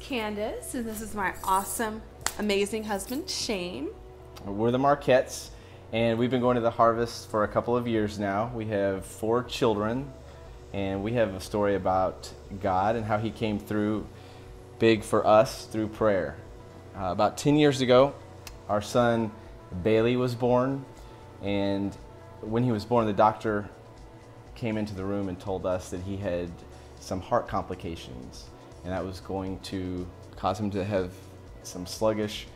Candace, and this is my awesome, amazing husband, Shane. We're the Marquettes, and we've been going to the Harvest for a couple of years now. We have 4 children, and we have a story about God and how He came through big for us through prayer. About 10 years ago, our son Bailey was born, and when he was born, the doctor came into the room and told us that he had some heart complications, and that was going to cause him to have some sluggish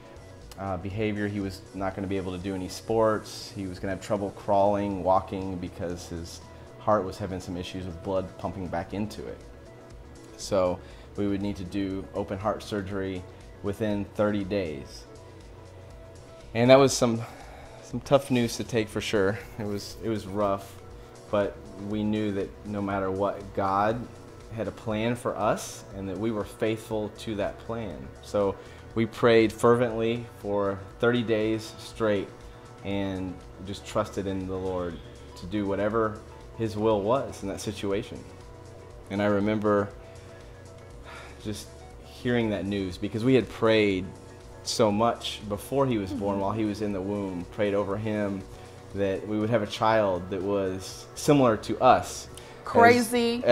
behavior. He was not going to be able to do any sports. He was going to have trouble crawling, walking, because his heart was having some issues with blood pumping back into it. So we would need to do open heart surgery within 30 days. And that was some tough news to take for sure. It was rough, but we knew that no matter what, God had a plan for us and that we were faithful to that plan. So we prayed fervently for 30 days straight and just trusted in the Lord to do whatever His will was in that situation. And I remember just hearing that news, because we had prayed so much before he was born, while he was in the womb, prayed over him that we would have a child that was similar to us. Crazy.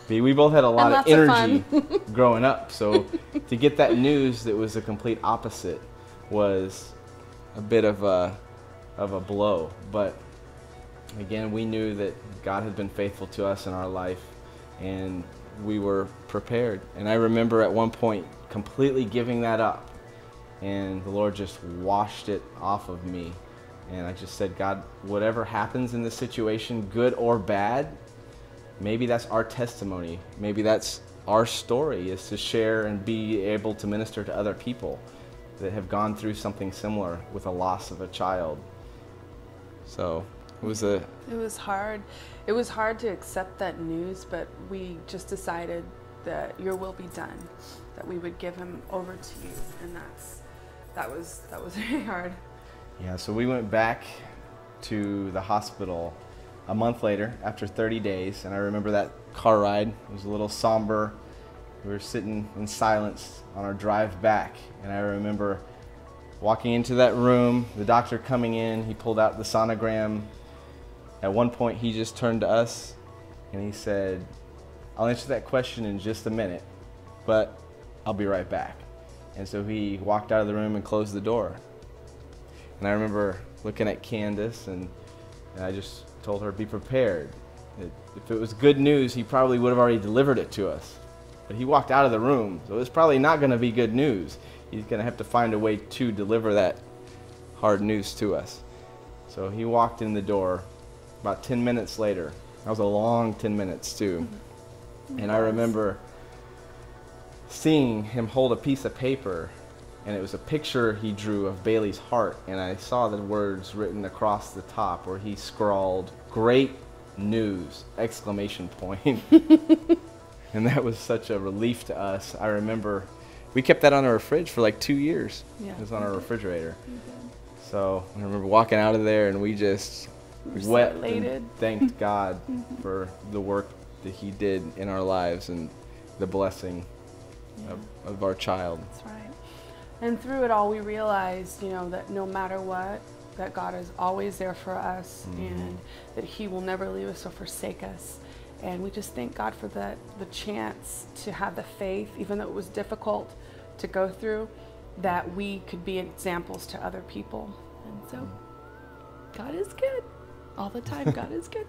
We both had a lot of energy of growing up, so to get that news that was a complete opposite was a bit of a blow. But again, we knew that God had been faithful to us in our life, and we were prepared. And I remember at one point completely giving that up, and the Lord just washed it off of me. And I just said, God, whatever happens in this situation, good or bad, maybe that's our testimony. Maybe that's our story, is to share and be able to minister to other people that have gone through something similar with a loss of a child. So it was hard. It was hard to accept that news, but we just decided that your will be done, that we would give him over to you, and that was very hard. Yeah, so we went back to the hospital a month later after 30 days, and I remember that car ride. It was a little somber. We were sitting in silence on our drive back, and I remember walking into that room, the doctor coming in, he pulled out the sonogram. At one point he just turned to us and he said, I'll answer that question in just a minute, but I'll be right back. And so he walked out of the room and closed the door. And I remember looking at Candace, and I just told her, be prepared. If it was good news, he probably would have already delivered it to us. But he walked out of the room, so it's probably not going to be good news. He's going to have to find a way to deliver that hard news to us. So he walked in the door about 10 minutes later. That was a long 10 minutes too. And I remember seeing him hold a piece of paper, and it was a picture he drew of Bailey's heart, and I saw the words written across the top where he scrawled, "Great news!" exclamation point. And that was such a relief to us. I remember we kept that on our fridge for like 2 years. Yeah, it was on our refrigerator. So I remember walking out of there, and we just wept and thanked God for the work that He did in our lives and the blessing of our child. That's right. And through it all, we realized, that no matter what, that God is always there for us, and that He will never leave us or forsake us. And we just thank God for the chance to have the faith, even though it was difficult to go through, that we could be examples to other people. And so God is good all the time. God is good.